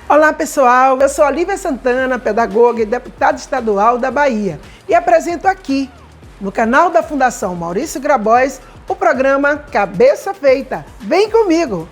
Olá pessoal, eu sou Olívia Santana, pedagoga e deputada estadual da Bahia e apresento aqui, no canal da Fundação Maurício Grabois, o programa Cabeça Feita. Vem comigo!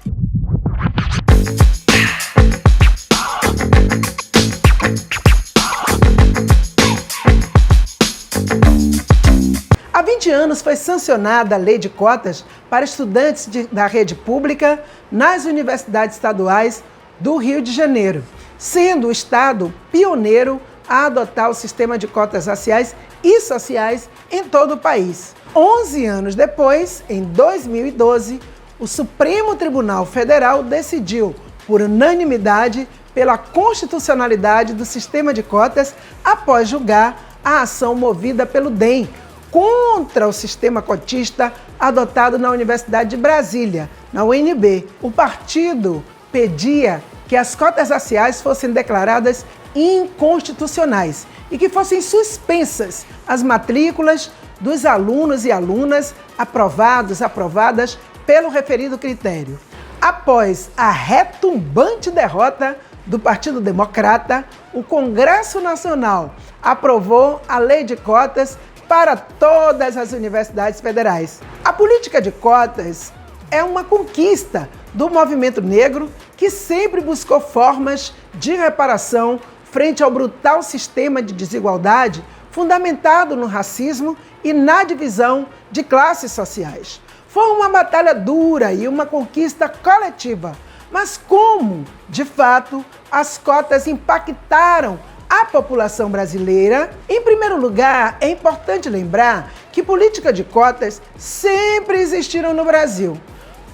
Há 20 anos foi sancionada a Lei de Cotas para estudantes da rede pública nas universidades estaduais do Rio de Janeiro, sendo o estado pioneiro a adotar o sistema de cotas raciais e sociais em todo o país. 11 anos depois, em 2012, o Supremo Tribunal Federal decidiu, por unanimidade, pela constitucionalidade do sistema de cotas após julgar a ação movida pelo DEM contra o sistema cotista adotado na Universidade de Brasília, na UNB. O partido pedia que as cotas raciais fossem declaradas inconstitucionais e que fossem suspensas as matrículas dos alunos e alunas aprovadas pelo referido critério. Após a retumbante derrota do Partido Democrata, o Congresso Nacional aprovou a Lei de Cotas para todas as universidades federais. A política de cotas é uma conquista do movimento negro que sempre buscou formas de reparação frente ao brutal sistema de desigualdade fundamentado no racismo e na divisão de classes sociais. Foi uma batalha dura e uma conquista coletiva, mas como, de fato, as cotas impactaram a população brasileira? Em primeiro lugar, é importante lembrar que política de cotas sempre existiram no Brasil,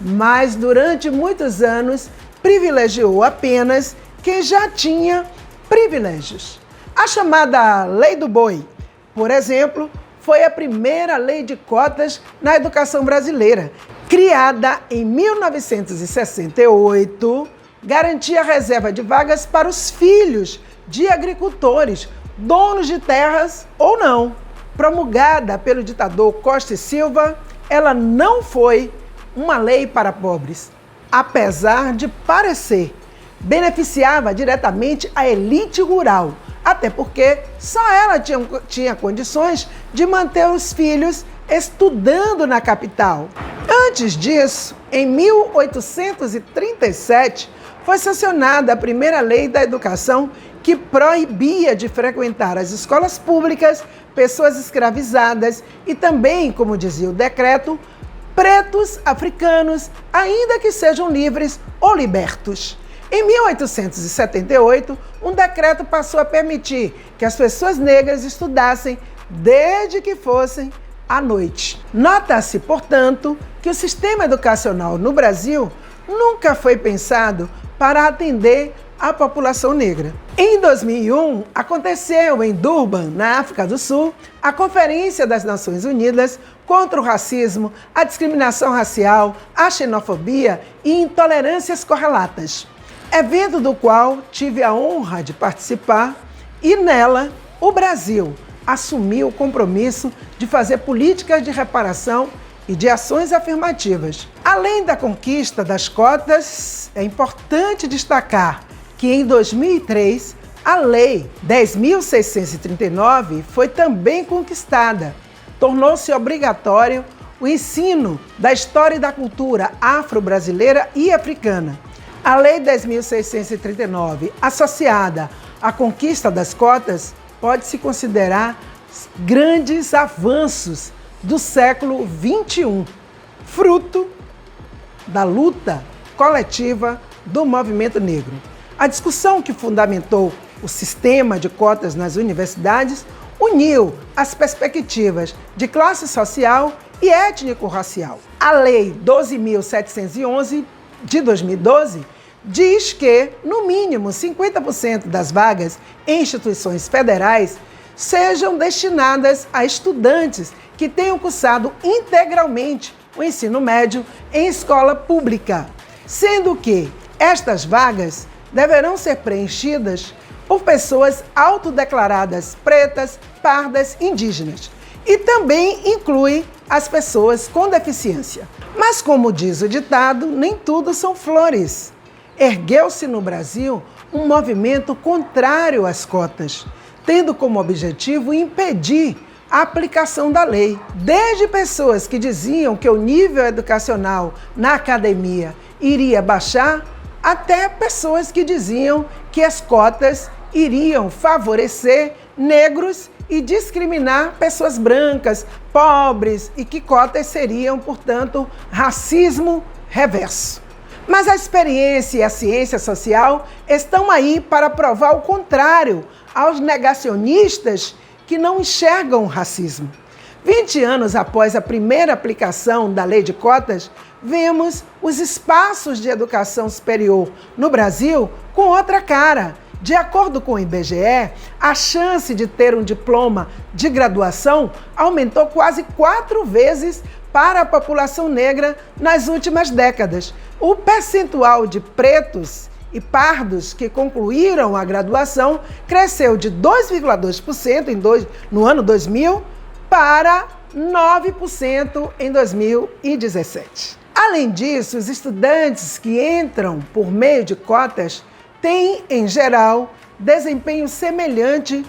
mas durante muitos anos privilegiou apenas quem já tinha privilégios. A chamada Lei do Boi, por exemplo, foi a primeira lei de cotas na educação brasileira. Criada em 1968, garantia a reserva de vagas para os filhos de agricultores, donos de terras ou não. Promulgada pelo ditador Costa e Silva, ela não foi uma lei para pobres. Apesar de parecer, beneficiava diretamente a elite rural, até porque só ela tinha condições de manter os filhos estudando na capital. Antes disso, em 1837, foi sancionada a primeira lei da educação que proibia de frequentar as escolas públicas pessoas escravizadas e também, como dizia o decreto, pretos africanos, ainda que sejam livres ou libertos. Em 1878, um decreto passou a permitir que as pessoas negras estudassem desde que fossem à noite. Nota-se, portanto, que o sistema educacional no Brasil nunca foi pensado para atender a população negra. Em 2001, aconteceu em Durban, na África do Sul, a Conferência das Nações Unidas contra o Racismo, a Discriminação Racial, a Xenofobia e Intolerâncias Correlatas, evento do qual tive a honra de participar, e nela o Brasil assumiu o compromisso de fazer políticas de reparação e de ações afirmativas. Além da conquista das cotas, é importante destacar que em 2003, a Lei 10.639 foi também conquistada. Tornou-se obrigatório o ensino da história e da cultura afro-brasileira e africana. A Lei 10.639, associada à conquista das cotas, pode-se considerar grandes avanços do século XXI, fruto da luta coletiva do movimento negro. A discussão que fundamentou o sistema de cotas nas universidades uniu as perspectivas de classe social e étnico-racial. A Lei 12.711, de 2012, diz que, no mínimo, 50% das vagas em instituições federais sejam destinadas a estudantes que tenham cursado integralmente o ensino médio em escola pública, sendo que estas vagas deverão ser preenchidas por pessoas autodeclaradas pretas, pardas, indígenas e também inclui as pessoas com deficiência. Mas, como diz o ditado, nem tudo são flores. Ergueu-se no Brasil um movimento contrário às cotas, tendo como objetivo impedir a aplicação da lei. Desde pessoas que diziam que o nível educacional na academia iria baixar, até pessoas que diziam que as cotas iriam favorecer negros e discriminar pessoas brancas, pobres, e que cotas seriam, portanto, racismo reverso. Mas a experiência e a ciência social estão aí para provar o contrário aos negacionistas que não enxergam o racismo. 20 anos após a primeira aplicação da lei de cotas, vemos os espaços de educação superior no Brasil com outra cara. De acordo com o IBGE, a chance de ter um diploma de graduação aumentou quase 4 vezes para a população negra nas últimas décadas. O percentual de pretos e pardos que concluíram a graduação cresceu de 2,2% no ano 2000 para 9% em 2017. Além disso, os estudantes que entram por meio de cotas têm, em geral, desempenho semelhante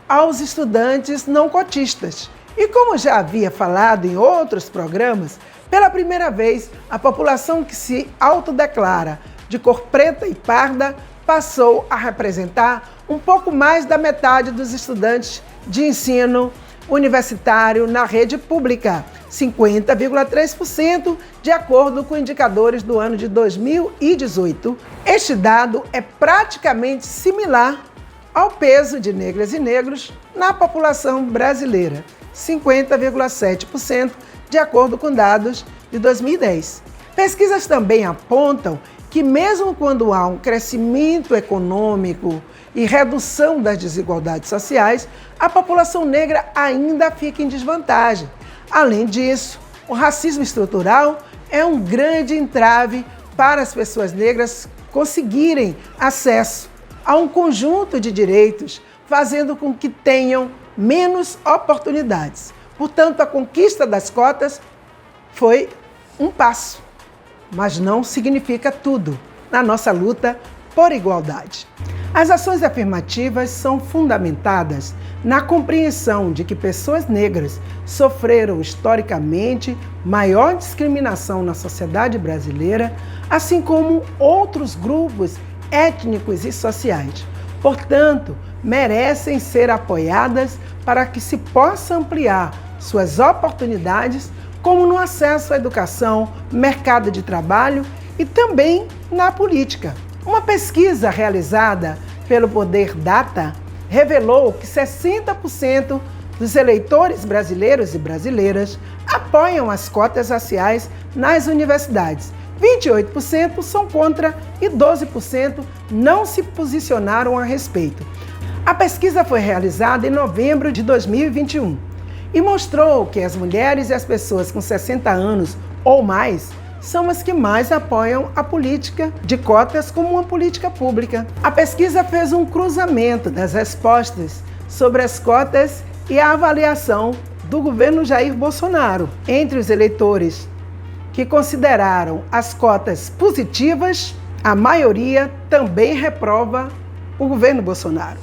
aos estudantes não cotistas. E como já havia falado em outros programas, pela primeira vez, a população que se autodeclara de cor preta e parda passou a representar um pouco mais da metade dos estudantes de ensino universitário na rede pública, 50,3%, de acordo com indicadores do ano de 2018. Este dado é praticamente similar ao peso de negras e negros na população brasileira, 50,7%, de acordo com dados de 2010. Pesquisas também apontam que mesmo quando há um crescimento econômico e redução das desigualdades sociais, a população negra ainda fica em desvantagem. Além disso, o racismo estrutural é um grande entrave para as pessoas negras conseguirem acesso a um conjunto de direitos, fazendo com que tenham menos oportunidades. Portanto, a conquista das cotas foi um passo, mas não significa tudo na nossa luta por igualdade. As ações afirmativas são fundamentadas na compreensão de que pessoas negras sofreram historicamente maior discriminação na sociedade brasileira, assim como outros grupos étnicos e sociais. Portanto, merecem ser apoiadas para que se possa ampliar suas oportunidades, como no acesso à educação, mercado de trabalho e também na política. Uma pesquisa realizada pelo Poder Data revelou que 60% dos eleitores brasileiros e brasileiras apoiam as cotas raciais nas universidades. 28% são contra e 12% não se posicionaram a respeito. A pesquisa foi realizada em novembro de 2021 e mostrou que as mulheres e as pessoas com 60 anos ou mais são as que mais apoiam a política de cotas como uma política pública. A pesquisa fez um cruzamento das respostas sobre as cotas e a avaliação do governo Jair Bolsonaro entre os eleitores que consideraram as cotas positivas. A maioria também reprova o governo Bolsonaro.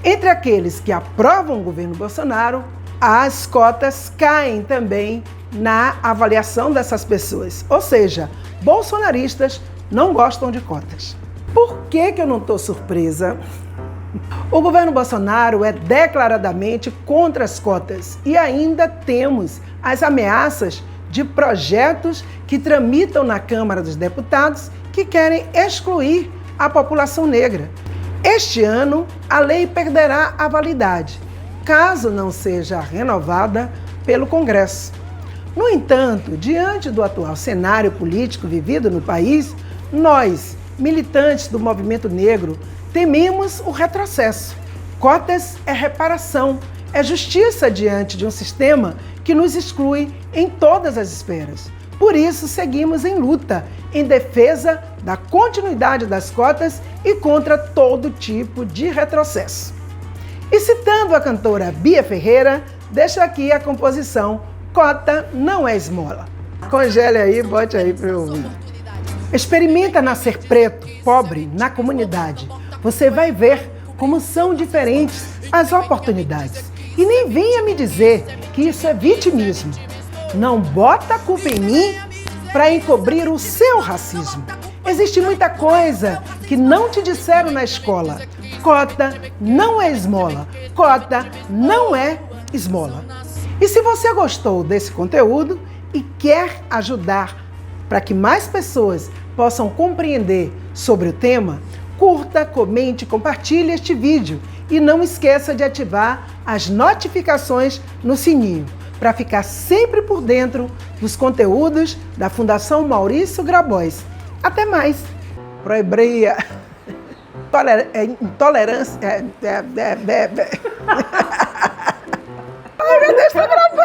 Entre aqueles que aprovam o governo Bolsonaro, as cotas caem também na avaliação dessas pessoas. Ou seja, bolsonaristas não gostam de cotas. Por que eu não estou surpresa? O governo Bolsonaro é declaradamente contra as cotas e ainda temos as ameaças de projetos que tramitam na Câmara dos Deputados que querem excluir a população negra. Este ano, a lei perderá a validade, caso não seja renovada pelo Congresso. No entanto, diante do atual cenário político vivido no país, nós, militantes do movimento negro, tememos o retrocesso. Cotas é reparação, é justiça diante de um sistema que nos exclui em todas as esferas. Por isso, seguimos em luta, em defesa da continuidade das cotas e contra todo tipo de retrocesso. E citando a cantora Bia Ferreira, deixo aqui a composição Cota Não É Esmola. Congele aí, bote aí para eu ouvir. Experimenta nascer preto, pobre, na comunidade. você vai ver como são diferentes as oportunidades. E nem venha me dizer que isso é vitimismo. Não bota a culpa em mim para encobrir o seu racismo. Existe muita coisa que não te disseram na escola. Cota não é esmola. Cota não é esmola. E se você gostou desse conteúdo e quer ajudar para que mais pessoas possam compreender sobre o tema, curta, comente, compartilhe este vídeo e não esqueça de ativar as notificações no sininho para ficar sempre por dentro dos conteúdos da Fundação Maurício Grabois. Até mais! Proibria intolerância. Ai, meu Deus, tá gravando!